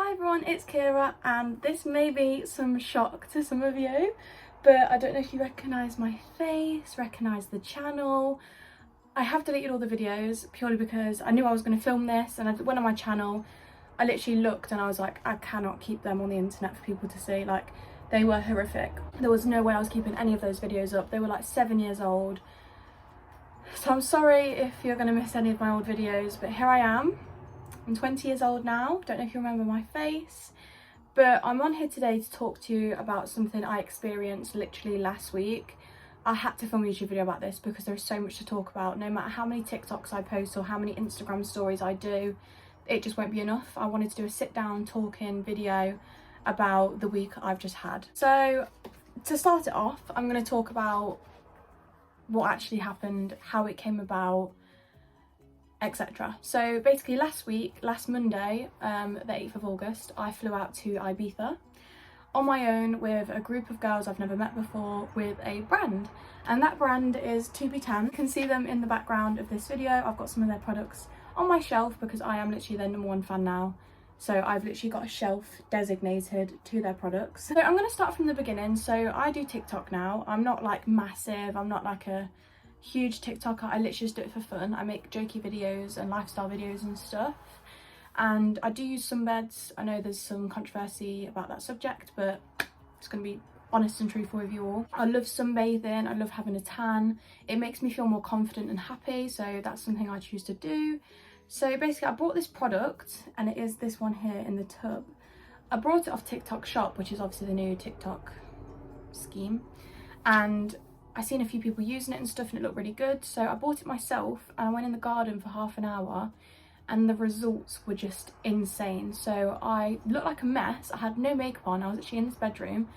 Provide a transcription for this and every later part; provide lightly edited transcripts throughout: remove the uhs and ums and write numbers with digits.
Hi everyone, it's Kira, and this may be some shock to some of you, but I don't know if you recognise my face, recognise the channel. I have deleted all the videos purely because I knew I was going to film this, and I went on my channel. I literally looked and I was like, I cannot keep them on the internet for people to see. Like, they were horrific. There was no way I was keeping any of those videos up. They were like 7 years old. So I'm sorry if you're going to miss any of my old videos, but here I am. I'm 20 years old now, don't know if you remember my face, but I'm on here today to talk to you about something I experienced literally last week. I had to film a YouTube video about this because there's so much to talk about. No matter how many TikToks I post or how many Instagram stories I do, it just won't be enough. I wanted to do a sit down talking video about the week I've just had. So to start it off, I'm going to talk about what actually happened, how it came about, etc. So basically last Monday, the 8th of August, I flew out to Ibiza on my own with a group of girls I've never met before, with a brand, and that brand is 2Btanned. You can see them in the background of this video. I've got some of their products on my shelf because I am literally their #1 fan now, so I've literally got a shelf designated to their products. So I'm going to start from the beginning. So I do TikTok now. I'm not like massive, I'm not like a huge TikToker. I literally just do it for fun. I make jokey videos and lifestyle videos and stuff, and I do use sunbeds. I know there's some controversy about that subject, but it's going to be honest and truthful with you all. I love sunbathing, I love having a tan. It makes me feel more confident and happy, so that's something I choose to do. So basically I bought this product, and it is this one here in the tub. I brought it off TikTok Shop, which is obviously the new TikTok scheme, and I seen a few people using it and stuff, and it looked really good, so I bought it myself and I went in the garden for half an hour, and the results were just insane. So I looked like a mess, I had no makeup on, I was actually in this bedroom,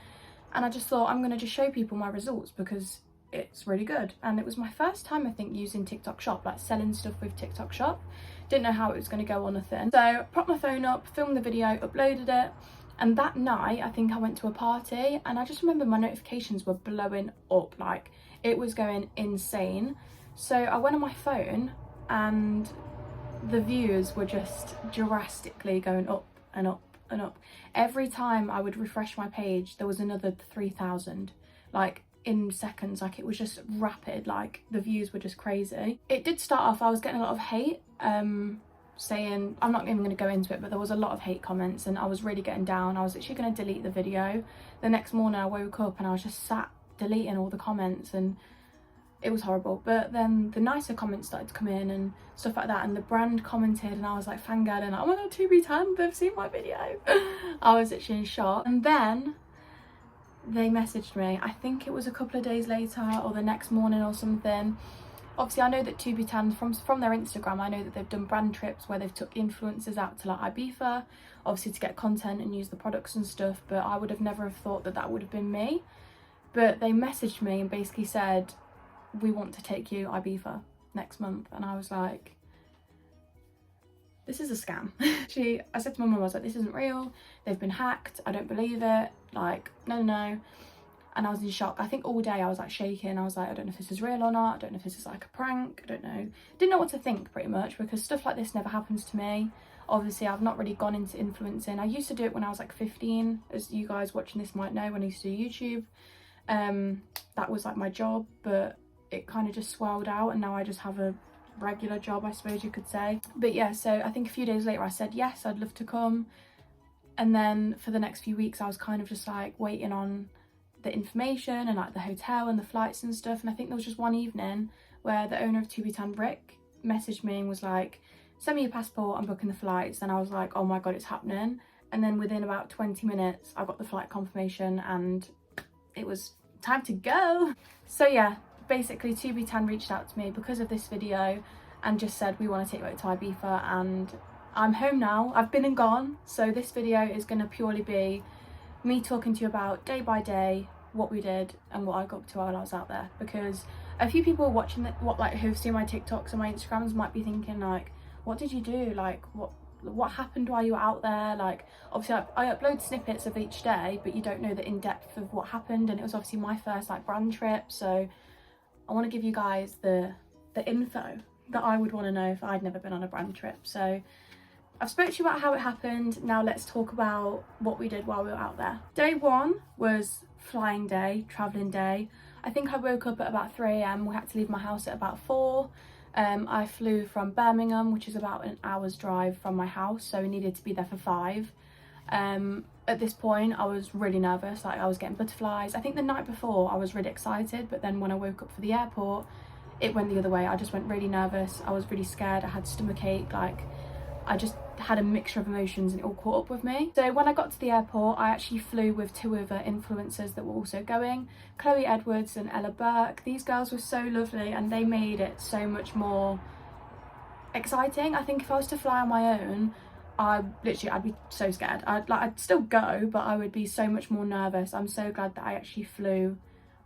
and I just thought I'm going to just show people my results because it's really good. And it was my first time, I think, using TikTok Shop, like selling stuff with TikTok Shop. Didn't know how it was going to go or nothing, so propped my phone up, filmed the video, uploaded it. And that night, I think I went to a party, and I just remember my notifications were blowing up, like it was going insane. So I went on my phone and the views were just drastically going up and up and up. Every time I would refresh my page, there was another 3,000, like in seconds. Like, it was just rapid, like the views were just crazy. It did start off, I was getting a lot of hate, saying, I'm not even going to go into it, but there was a lot of hate comments, and I was really getting down. I was actually going to delete the video. The next morning I woke up and I was just sat deleting all the comments, and it was horrible. But then the nicer comments started to come in and stuff like that, and the brand commented, and I was like fangirling, like, oh my god, 2Btanned, they've seen my video. I was actually in shock. And then they messaged me, I think it was a couple of days later or the next morning or something. Obviously I know that 2Btanned, from their Instagram, I know that they've done brand trips where they've took influencers out to like Ibiza, obviously to get content and use the products and stuff, but I would have never have thought that that would have been me. But they messaged me and basically said, we want to take you Ibiza next month. And I was like, this is a scam. I said to my mum, I was like, this isn't real, they've been hacked, I don't believe it, like, no. And I was in shock. I think all day I was like shaking. I was like, I don't know if this is real or not. I don't know if this is like a prank. I don't know. Didn't know what to think, pretty much, because stuff like this never happens to me. Obviously, I've not really gone into influencing. I used to do it when I was like 15, as you guys watching this might know, when I used to do YouTube. That was like my job, but it kind of just swelled out, and now I just have a regular job, I suppose you could say. But yeah, so I think a few days later I said yes, I'd love to come. And then for the next few weeks I was kind of just like waiting on the information and like the hotel and the flights and stuff. And I think there was just one evening where the owner of 2Btanned, Rick, messaged me and was like, send me your passport, I'm booking the flights. And I was like, oh my god, it's happening. And then within about 20 minutes I got the flight confirmation and it was time to go. So yeah, basically 2Btanned reached out to me because of this video and just said, we want to take you out to Ibiza, and I'm home now. I've been and gone, so this video is going to purely be me talking to you about day by day what we did and what I got up to while I was out there, because a few people watching it, who've seen my TikToks and my Instagrams might be thinking like, what did you do, like what happened while you were out there? Like, obviously I upload snippets of each day, but you don't know the in-depth of what happened, and it was obviously my first like brand trip, so I want to give you guys the info that I would want to know if I'd never been on a brand trip. So I've spoke to you about how it happened. Now let's talk about what we did while we were out there. Day one was flying day, travelling day. I think I woke up at about 3 a.m. We had to leave my house at about 4. I flew from Birmingham, which is about an hour's drive from my house, so we needed to be there for 5. At this point I was really nervous, like I was getting butterflies. I think the night before I was really excited, but then when I woke up for the airport it went the other way. I just went really nervous, I was really scared, I had stomachache, like I just had a mixture of emotions and it all caught up with me. So when I got to the airport, I actually flew with 2 other influencers that were also going, Chloe Edwards and Ella Burke. These girls were so lovely and they made it so much more exciting. I think if I was to fly on my own, I'd be so scared. I'd still go, but I would be so much more nervous. I'm so glad that I actually flew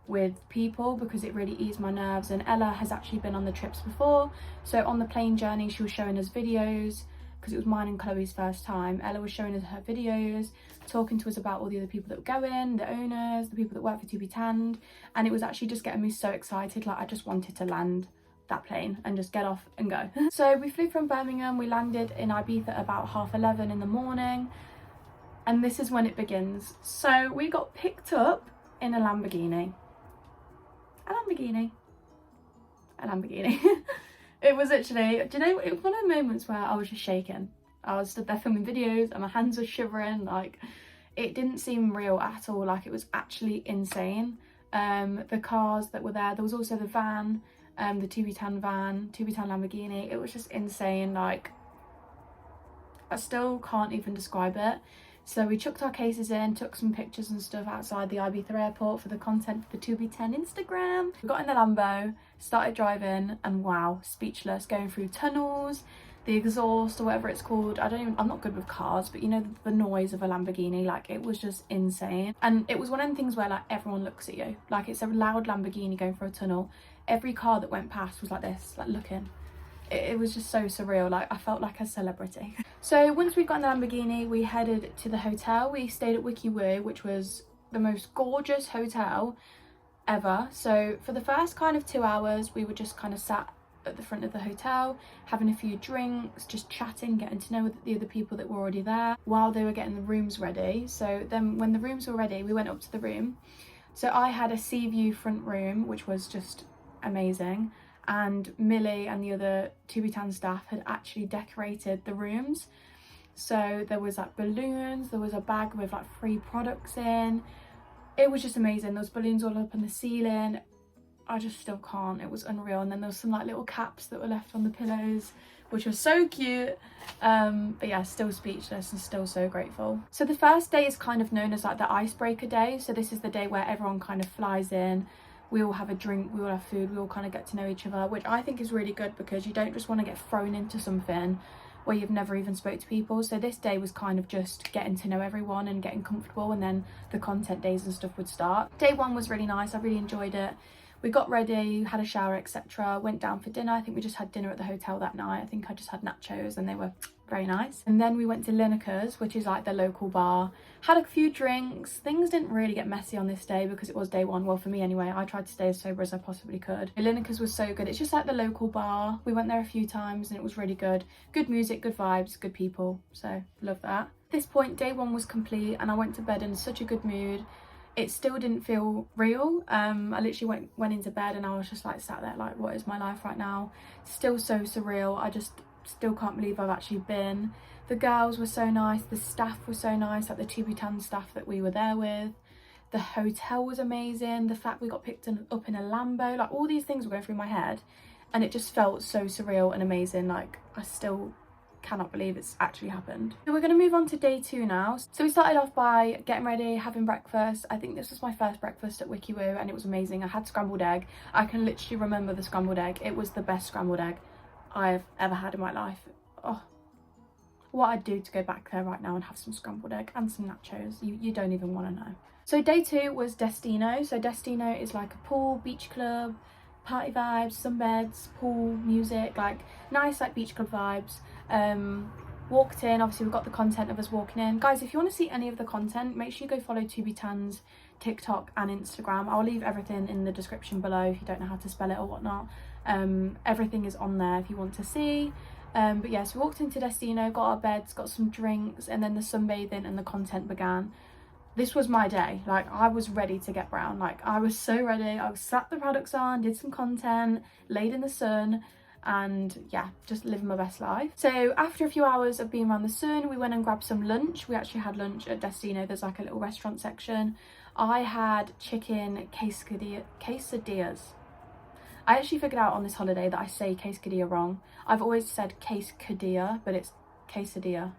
with people because it really eased my nerves. And Ella has actually been on the trips before, so on the plane journey she was showing us videos, because it was mine and Chloe's first time. Ella was showing us her videos, talking to us about all the other people that were going, the owners, the people that work for 2Btanned, and it was actually just getting me so excited. Like I just wanted to land that plane and just get off and go. So we flew from Birmingham, we landed in Ibiza at about 11:30 in the morning, and this is when it begins. So we got picked up in a Lamborghini. It was literally, do you know, it was one of the moments where I was just shaking. I was stood there filming videos and my hands were shivering, like it didn't seem real at all, like it was actually insane. The cars that were there was also the van, the 2Btanned van, 2Btanned Lamborghini. It was just insane, like I still can't even describe it. So we chucked our cases in, took some pictures and stuff outside the Ibiza airport for the content for the 2Btanned Instagram. We got in the Lambo, started driving, and wow, speechless, going through tunnels, the exhaust or whatever it's called. I'm not good with cars, but you know, the noise of a Lamborghini, like it was just insane. And it was one of the things where like everyone looks at you, like it's a loud Lamborghini going through a tunnel. Every car that went past was like this, like looking. It was just so surreal, like I felt like a celebrity. So once we got in the Lamborghini, we headed to the hotel. We stayed at Wiki Woo, which was the most gorgeous hotel ever. So for the first kind of 2 hours, we were just kind of sat at the front of the hotel, having a few drinks, just chatting, getting to know the other people that were already there while they were getting the rooms ready. So then when the rooms were ready, we went up to the room. So I had a sea view front room, which was just amazing. And Millie and the other 2Btanned staff had actually decorated the rooms. So there was like balloons, there was a bag with like free products in. It was just amazing. There was balloons all up on the ceiling. I just still can't, it was unreal. And then there was some like little caps that were left on the pillows, which was so cute. But yeah, still speechless and still so grateful. So the first day is kind of known as like the icebreaker day. So this is the day where everyone kind of flies in. We all have a drink, we all have food, we all kind of get to know each other, which I think is really good because you don't just want to get thrown into something where you've never even spoke to people. So this day was kind of just getting to know everyone and getting comfortable, and then the content days and stuff would start. Day one was really nice, I really enjoyed it. We got ready, had a shower, etc. Went down for dinner. I think we just had dinner at the hotel that night. I think I just had nachos and they were very nice. And then we went to Lineker's, which is like the local bar. Had a few drinks. Things didn't really get messy on this day because it was day one. Well, for me anyway, I tried to stay as sober as I possibly could. Lineker's was so good. It's just like the local bar. We went there a few times and it was really good. Good music, good vibes, good people. So love that. At this point, day one was complete and I went to bed in such a good mood. It still didn't feel real. I literally went into bed and I was just like sat there like, what is my life right now? Still so surreal. I just still can't believe I've actually been. The girls were so nice, the staff was so nice, like the 2Btanned staff that we were there with. The hotel was amazing. The fact we got picked up in a Lambo, like all these things were going through my head and it just felt so surreal and amazing. Like I still cannot believe it's actually happened. So we're going to move on to day two now. So we started off by getting ready, having breakfast. I think this was my first breakfast at Wiki Woo and it was amazing. I had scrambled egg. I can literally remember the scrambled egg. It was the best scrambled egg I've ever had in my life. Oh, what I'd do to go back there right now and have some scrambled egg and some nachos, you don't even want to know. So day two was Destino. So Destino is like a pool, beach club, party vibes, sunbeds, pool, music, like nice like beach club vibes. Walked in, obviously we've got the content of us walking in. Guys, if you want to see any of the content, make sure you go follow 2Btanned's TikTok and Instagram. I'll leave everything in the description below if you don't know how to spell it or whatnot. Everything is on there if you want to see. But yeah, so we walked into Destino, got our beds, got some drinks, and then the sunbathing and the content began. This was my day. Like, I was ready to get brown. Like, I was so ready. I slapped the products on, did some content, laid in the sun, and yeah, just living my best life. So after a few hours of being around the sun, we went and grabbed some lunch. We actually had lunch at Destino. There's like a little restaurant section. I had chicken quesadillas. I actually figured out on this holiday that I say quesadilla wrong. I've always said quesadilla, but it's quesadilla.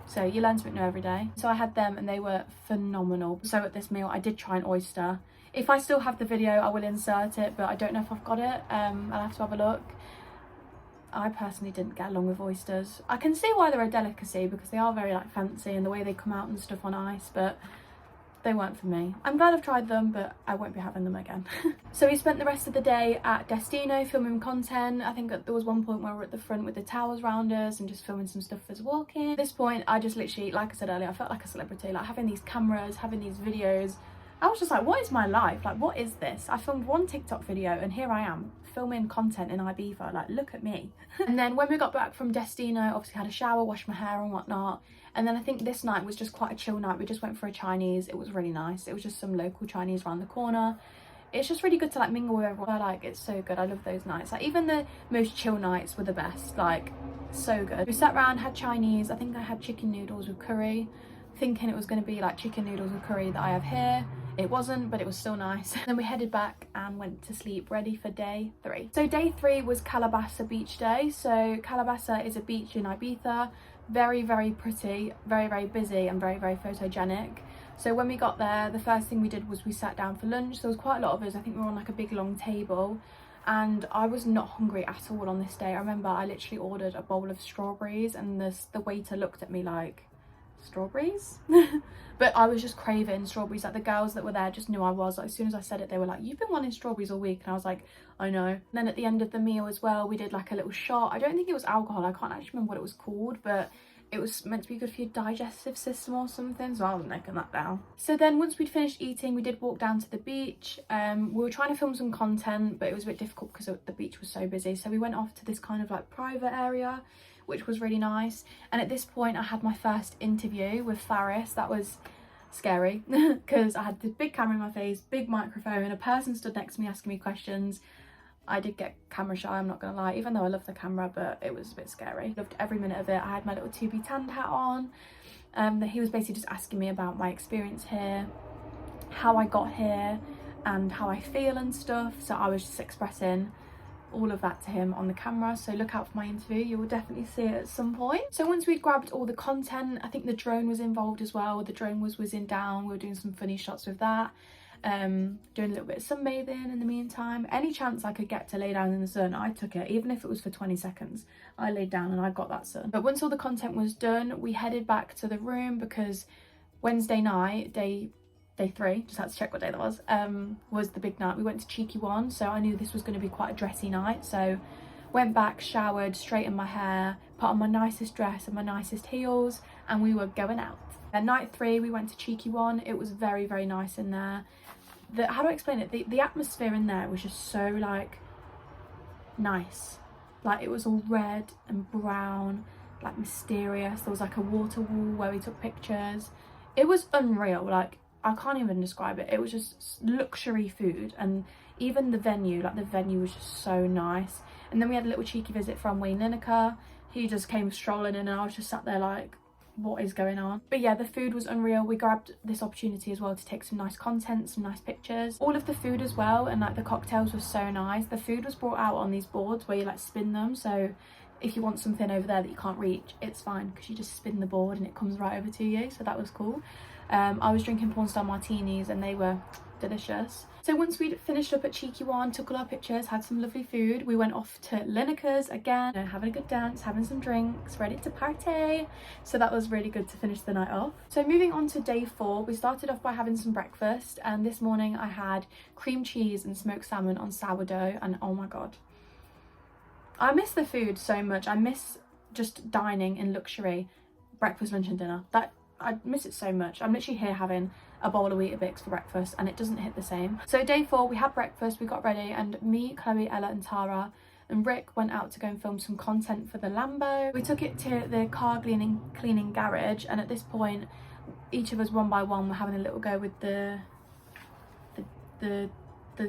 So you learn something new every day. So I had them and they were phenomenal. So at this meal, I did try an oyster. If I still have the video, I will insert it, but I don't know if I've got it. I'll have to have a look. I personally didn't get along with oysters. I can see why they're a delicacy because they are very like fancy and the way they come out and stuff on ice, but they weren't for me. I'm glad I've tried them, but I won't be having them again. So we spent the rest of the day at Destino filming content. I think there was one point where we were at the front with the towers round us and just filming some stuff as walking. At this point, I just literally, like I said earlier, I felt like a celebrity, like having these cameras, having these videos. I was just like, what is my life? Like, what is this? I filmed one TikTok video and here I am filming content in Ibiza. Like, look at me. And then when we got back from Destino, obviously had a shower, washed my hair and whatnot. And then I think this night was just quite a chill night. We just went for a Chinese. It was really nice. It was just some local Chinese around the corner. It's just really good to like mingle with everyone. Like, it's so good. I love those nights. Like, even the most chill nights were the best. Like, so good. We sat around, had Chinese. I think I had chicken noodles with curry, thinking it was going to be like chicken noodles with curry that I have here. It wasn't, but it was still nice. Then we headed back and went to sleep, ready for day 3. So day 3 was Calabasa beach day. So Calabasa is a beach in Ibiza. Very, very pretty, very, very busy and very, very photogenic. So when we got there, the first thing we did was we sat down for lunch. There was quite a lot of us. I think we were on like a big long table and I was not hungry at all on this day. I remember I literally ordered a bowl of strawberries and the waiter looked at me like, strawberries? But I was just craving strawberries. Like, the girls that were there just knew I was. Like, as soon as I said it, they were like, you've been wanting strawberries all week. And I was like, I know. And then at the end of the meal as well, we did like a little shot. I don't think it was alcohol. I can't actually remember what it was called, but it was meant to be good for your digestive system or something, so I was making that down. So then once we'd finished eating, we did walk down to the beach. We were trying to film some content, but it was a bit difficult because the beach was so busy. So we went off to this kind of like private area, which was really nice. And at this point I had my first interview with Faris. That was scary because I had this big camera in my face, big microphone, a person stood next to me asking me questions. I did get camera shy, I'm not gonna lie, even though I love the camera, but it was a bit scary. Loved every minute of it. I had my little 2Btanned hat on. He was basically just asking me about my experience here, how I got here and how I feel and stuff. So I was just expressing all of that to him on the camera. So look out for my interview, you will definitely see it at some point. So once we'd grabbed all the content, I think the drone was involved as well. The drone was whizzing down, we were doing some funny shots with that. Doing a little bit of sunbathing in the meantime. Any chance I could get to lay down in the sun, I took it, even if it was for 20 seconds. I laid down and I got that sun. But once all the content was done, we headed back to the room because Wednesday night, day 3, just had to check what day that was the big night. We went to Cheeky One, so I knew this was going to be quite a dressy night. So went back, showered, straightened my hair, put on my nicest dress and my nicest heels, and we were going out. And night 3, we went to Cheeky One. It was very, very nice in there. How do I explain it? The atmosphere in there was just so like nice. Like, it was all red and brown, like mysterious. There was like a water wall where we took pictures. It was unreal. Like, I can't even describe it. It was just luxury food, and even the venue, like the venue was just so nice. And then we had a little cheeky visit from Wayne Lineker. He just came strolling in and I was just sat there like, what is going on? But yeah, the food was unreal. We grabbed this opportunity as well to take some nice content, some nice pictures. All of the food as well, and like the cocktails were so nice. The food was brought out on these boards where you like spin them, so if you want something over there that you can't reach, it's fine because you just spin the board and it comes right over to you. So that was cool. I was drinking pornstar martinis and they were delicious. So once we'd finished up at Cheeky One, took all our pictures, had some lovely food, we went off to Lineker's again, having a good dance, having some drinks, ready to party. So that was really good to finish the night off. So moving on to day 4, we started off by having some breakfast, and this morning I had cream cheese and smoked salmon on sourdough, and oh my god, I miss the food so much. I miss just dining in luxury, breakfast, lunch and dinner. I miss it so much. I'm literally here having a bowl of Weetabix for breakfast and it doesn't hit the same. So day 4, we had breakfast, we got ready, and me, Chloe, Ella and Tara and Rick went out to go and film some content for the Lambo. We took it to the car cleaning garage, and at this point each of us one by one were having a little go with the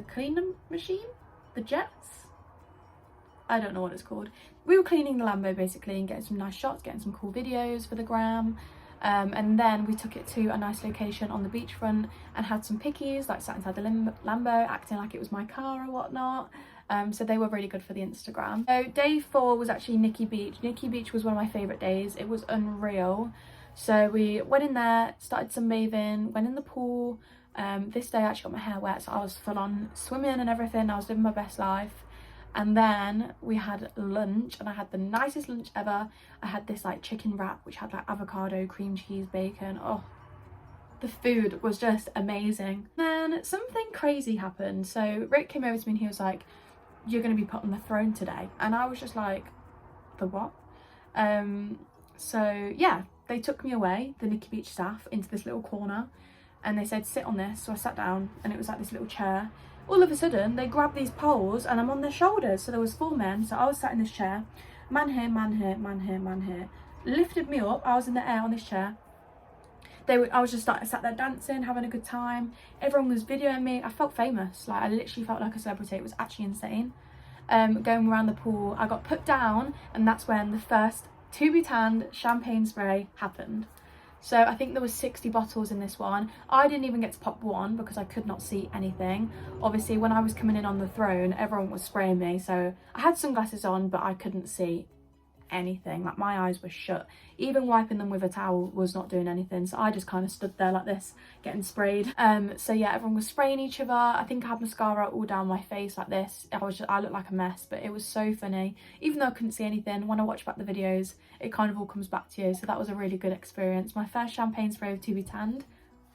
cleaning machine, the jets, I don't know what it's called. We were cleaning the Lambo basically and getting some nice shots, getting some cool videos for the gram. And then we took it to a nice location on the beachfront and had some pickies, like sat inside the Lambo acting like it was my car or whatnot. So they were really good for the Instagram. So day 4 was actually Nikki Beach. Nikki Beach was one of my favourite days. It was unreal. So we went in there, started sunbathing, went in the pool. This day I actually got my hair wet, so I was full on swimming and everything. I was living my best life. And then we had lunch, and I had the nicest lunch ever. I had this like chicken wrap which had like avocado, cream cheese, bacon. Oh, the food was just amazing. Then something crazy happened. So Rick came over to me and he was like, "You're going to be put on the throne today." And I was just like, "The what?" So yeah, they took me away, the Nikki Beach staff, into this little corner, and they said, "Sit on this." So I sat down, and it was like this little chair. All of a sudden they grabbed these poles and I'm on their shoulders. So there was 4 men, so I was sat in this chair, man here, man here, man here, man here, lifted me up. I was in the air on this chair. I was just sat there dancing, having a good time. Everyone was videoing me. I felt famous, like I literally felt like a celebrity. It was actually insane. Going around the pool, I got put down, and that's when the first 2Btanned champagne spray happened. So I think there was 60 bottles in this one. I didn't even get to pop one because I could not see anything. Obviously when I was coming in on the throne, everyone was spraying me, so I had sunglasses on but I couldn't see anything. Like my eyes were shut. Even wiping them with a towel was not doing anything, so I just kind of stood there like this getting sprayed. So yeah, everyone was spraying each other. I think I had mascara all down my face like this. I looked like a mess, but it was so funny. Even though I couldn't see anything, when I watch back the videos it kind of all comes back to you. So that was a really good experience. My first champagne spray with 2Btanned.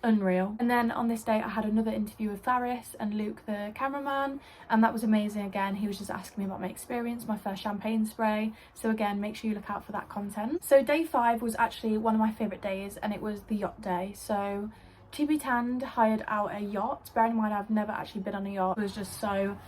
Unreal. And then on this day I had another interview with Faris and Luke, the cameraman, and that was amazing. Again, he was just asking me about my experience, my first champagne spray. So again, make sure you look out for that content. So day 5 was actually one of my favourite days, and it was the yacht day. So 2Btanned hired out a yacht. Bearing in mind I've never actually been on a yacht. It was just so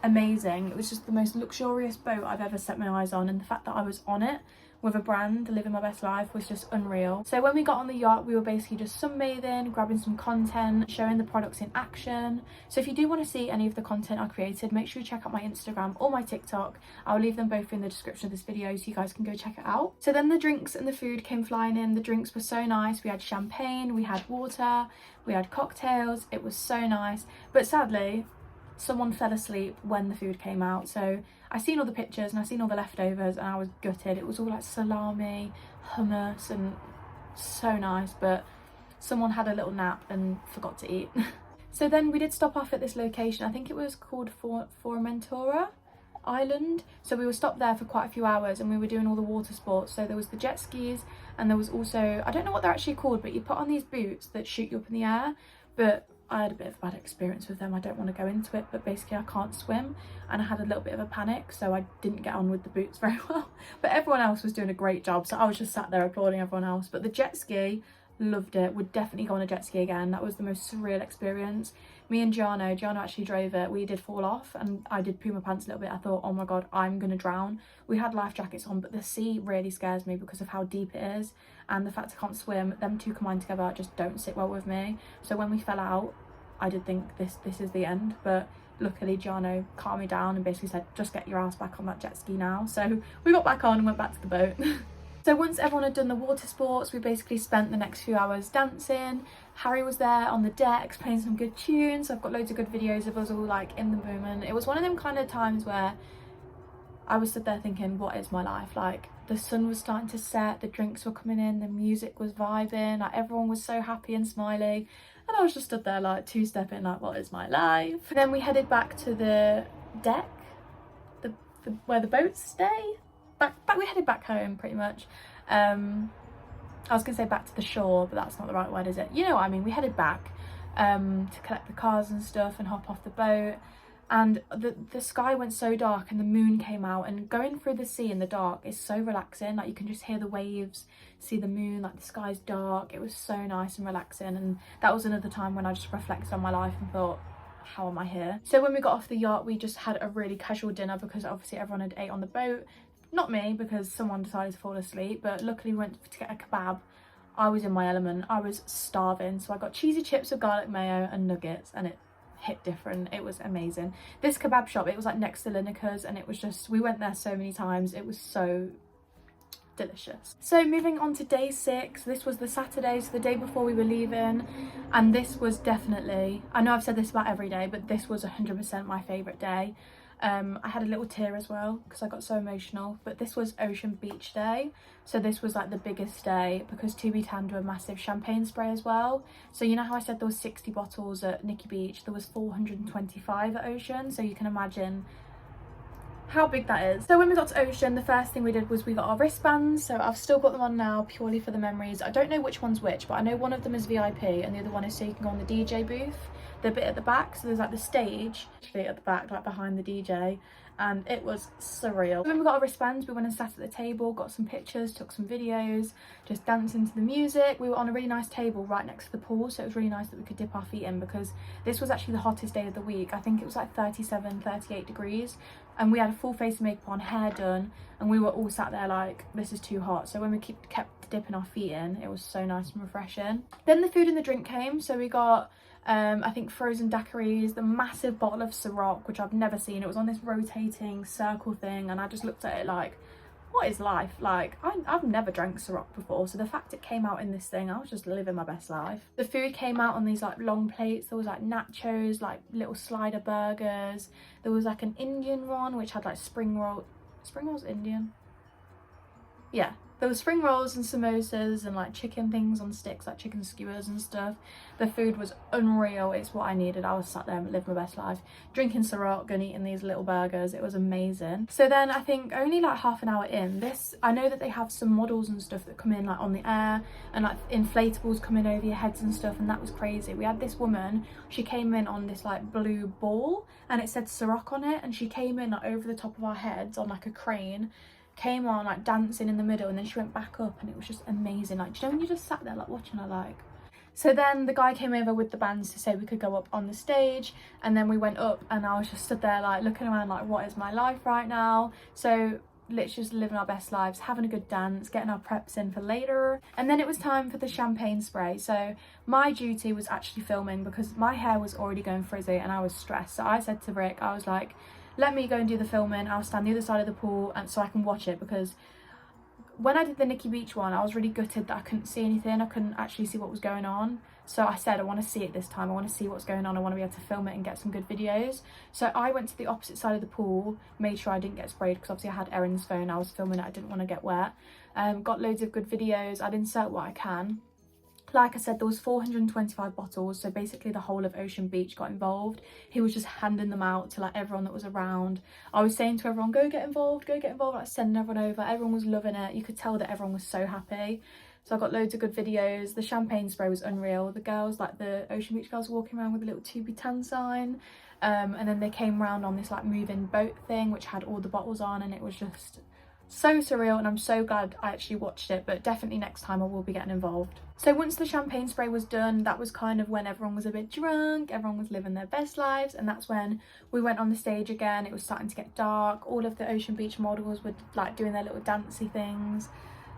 amazing. It was just the most luxurious boat I've ever set my eyes on, and the fact that I was on it with a brand, living my best life, was just unreal. So when we got on the yacht, we were basically just sunbathing, grabbing some content, showing the products in action. So if you do want to see any of the content I created, make sure you check out my Instagram or my TikTok. I'll leave them both in the description of this video so you guys can go check it out. So then the drinks and the food came flying in. The drinks were so nice. We had champagne, we had water, we had cocktails. It was so nice. But sadly, someone fell asleep when the food came out. So I seen all the pictures and I seen all the leftovers and I was gutted. It was all like salami, hummus, and so nice, but someone had a little nap and forgot to eat. So then we did stop off at this location. I think it was called Formentora Island. So we were stopped there for quite a few hours and we were doing all the water sports. So there was the jet skis, and there was also, I don't know what they're actually called, but you put on these boots that shoot you up in the air. But I had a bit of a bad experience with them. I don't want to go into it, but basically I can't swim and I had a little bit of a panic, so I didn't get on with the boots very well. But everyone else was doing a great job, so I was just sat there applauding everyone else. But the jet ski, loved it. Would definitely go on a jet ski again. That was the most surreal experience. Me and Giano actually drove it. We did fall off and I did poo my pants a little bit. I thought, oh my god, I'm gonna drown. We had life jackets on, but the sea really scares me because of how deep it is, and the fact I can't swim. Them two combined together just don't sit well with me. So when we fell out, I did think this is the end, but luckily Giano calmed me down and basically said, just get your ass back on that jet ski now. So we got back on and went back to the boat. So once everyone had done the water sports, we basically spent the next few hours dancing. Harry was there on the decks playing some good tunes. I've got loads of good videos of us all like in the moment. It was one of them kind of times where I was stood there thinking, what is my life? Like, the sun was starting to set, the drinks were coming in, the music was vibing, like everyone was so happy and smiley, and I was just stood there like two-stepping, like, what is my life? And then we headed back to the deck, where the boats stay. We headed back home pretty much. I was gonna say back to the shore, but that's not the right word, is it? You know what I mean. We headed back to collect the cars and stuff and hop off the boat. And the sky went so dark and the moon came out, and going through the sea in the dark is so relaxing. Like, you can just hear the waves, see the moon, like the sky's dark. It was so nice and relaxing, and that was another time when I just reflected on my life and thought, how am I here? So when we got off the yacht, we just had a really casual dinner because obviously everyone had ate on the boat. Not me, because someone decided to fall asleep, but luckily we went to get a kebab. I was in my element. I was starving, so I got cheesy chips with garlic mayo and nuggets, and it hit different. It was amazing. This kebab shop, it was like next to Lineker's, and it was just, we went there so many times. It was so delicious. So moving on to day 6, this was the Saturday, so the day before we were leaving, and this was definitely, I know I've said this about every day, but this was 100% my favourite day. I had a little tear as well because I got so emotional, but this was Ocean Beach Day, so this was like the biggest day because 2Btanned do a massive champagne spray as well. So you know how I said there was 60 bottles at Nikki Beach, there was 425 at Ocean, so you can imagine how big that is. So when we got to Ocean, the first thing we did was we got our wristbands, so I've still got them on now purely for the memories. I don't know which one's which, but I know one of them is VIP and the other one is so you can go on the DJ booth, the bit at the back. So there's like the stage actually at the back, like behind the DJ, and it was surreal. When we got our wristbands, we went and sat at the table, got some pictures, took some videos, just dancing to the music. We were on a really nice table right next to the pool, so it was really nice that we could dip our feet in because this was actually the hottest day of the week. I think it was like 37, 38 degrees, and we had a full face of makeup on, hair done, and we were all sat there like, this is too hot. So when we kept dipping our feet in, it was so nice and refreshing. Then the food and the drink came, so we got I think frozen daiquiris, the massive bottle of Ciroc, which I've never seen. It was on this rotating circle thing, and I just looked at it like, what is life? Like, I've never drank Ciroc before, so the fact it came out in this thing, I was just living my best life. The food came out on these like long plates. There was like nachos, like little slider burgers. There was like an Indian one which had like spring rolls Indian? Yeah. There was spring rolls and samosas and like chicken things on sticks, like chicken skewers and stuff. The food was unreal. It's what I needed. I was sat there and living my best life, drinking Ciroc and eating these little burgers. It was amazing. So then I think only like half an hour in this, I know that they have some models and stuff that come in like on the air, and like inflatables coming over your heads and stuff, and that was crazy. We had this woman, she came in on this like blue ball and it said Ciroc on it, and she came in like over the top of our heads on like a crane, came on like dancing in the middle, and then she went back up, and it was just amazing. Like, do you know when you just sat there like watching her? Like, so then the guy came over with the bands to say we could go up on the stage, and then we went up, and I was just stood there like looking around like, what is my life right now? So literally just living our best lives, having a good dance, getting our preps in for later. And then it was time for the champagne spray. So my duty was actually filming because my hair was already going frizzy and I was stressed. So I said to Rick, I was like, let me go and do the filming, I'll stand the other side of the pool and so I can watch it, because when I did the Nikki Beach one, I was really gutted that I couldn't see anything. I couldn't actually see what was going on. So I said, I want to see it this time. I want to see what's going on. I want to be able to film it and get some good videos. So I went to the opposite side of the pool, made sure I didn't get sprayed because obviously I had Erin's phone. I was filming it. I didn't want to get wet. Got loads of good videos. I'd insert what I can. Like I said, there was 425 bottles, so basically the whole of Ocean Beach got involved. He was just handing them out to like everyone that was around. I was saying to everyone, go get involved, like sending everyone over. Everyone was loving it. You could tell that everyone was so happy. So I got loads of good videos. The champagne spray was unreal. The girls, like the Ocean Beach girls, walking around with a little 2Btanned sign, and then they came around on this like moving boat thing which had all the bottles on, and it was just so surreal, and I'm so glad I actually watched it. But definitely next time I will be getting involved. So once the champagne spray was done, that was kind of when everyone was a bit drunk, everyone was living their best lives, and that's when we went on the stage again. It was starting to get dark. All of the Ocean Beach models were like doing their little dancey things.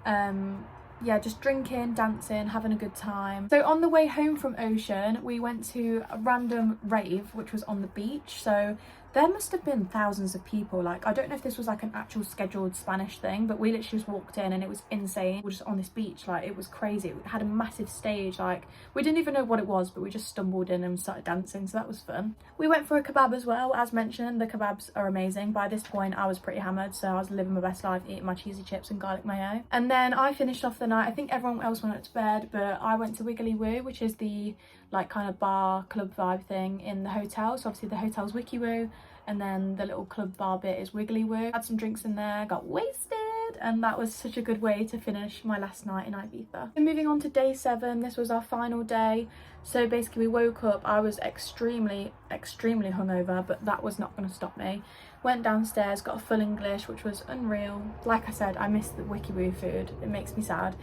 Yeah, just drinking, dancing, having a good time. So on the way home from Ocean, we went to a random rave which was on the beach. So there must have been thousands of people. Like, I don't know if this was like an actual scheduled Spanish thing, but we literally just walked in and it was insane. We were just on this beach, like it was crazy. It had a massive stage, like we didn't even know what it was, but we just stumbled in and started dancing, so that was fun. We went for a kebab as well. As mentioned, the kebabs are amazing. By this point I was pretty hammered, so I was living my best life, eating my cheesy chips and garlic mayo. And then I finished off the night. I think everyone else went up to bed, but I went to Wiggly Woo, which is the like kind of bar club vibe thing in the hotel. So obviously the hotel's Wiki Woo, and then the little club bar bit is Wiggly Woo. Had some drinks in there, got wasted, and that was such a good way to finish my last night in Ibiza. And moving on to day 7, this was our final day. So basically we woke up, I was extremely hungover, but that was not going to stop me. Went downstairs, got a full English, which was unreal. Like I said, I missed the Wiki Woo food, it makes me sad.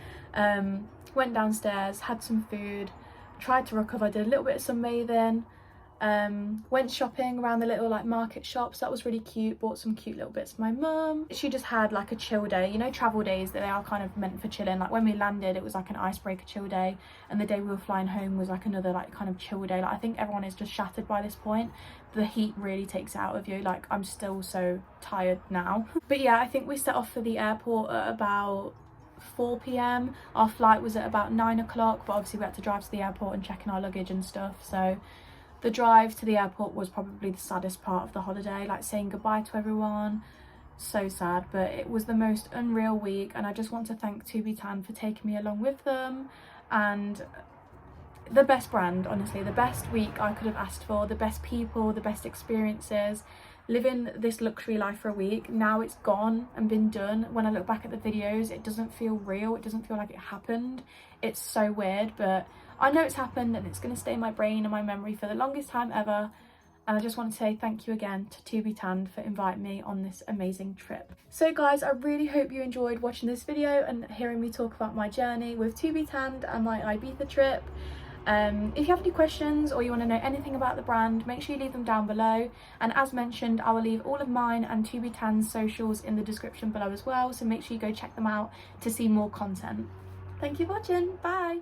Went downstairs, had some food, tried to recover, did a little bit of sunbathing, Went shopping around the little like market shops. That was really cute. Bought some cute little bits for my mum. She just had like a chill day, you know, travel days that they are kind of meant for chilling. Like when we landed, it was like an icebreaker chill day, and the day we were flying home was like another like kind of chill day. Like I think everyone is just shattered by this point. The heat really takes it out of you. Like I'm still so tired now. But yeah, I think we set off for the airport at about 4 p.m. Our flight was at about 9 o'clock, but obviously we had to drive to the airport and check in our luggage and stuff. So the drive to the airport was probably the saddest part of the holiday, like saying goodbye to everyone. So sad, but it was the most unreal week, and I just want to thank 2Btanned for taking me along with them. And the best brand, honestly, the best week I could have asked for, the best people, the best experiences. Living this luxury life for a week, now it's gone and been done. When I look back at the videos, it doesn't feel real, it doesn't feel like it happened. It's so weird, but I know it's happened and it's going to stay in my brain and my memory for the longest time ever. And I just want to say thank you again to 2Btanned for inviting me on this amazing trip. So guys, I really hope you enjoyed watching this video and hearing me talk about my journey with 2Btanned and my Ibiza trip. If you have any questions or you want to know anything about the brand, make sure you leave them down below. And as mentioned, I will leave all of mine and 2Btanned's socials in the description below as well, so make sure you go check them out to see more content. Thank you for watching. Bye.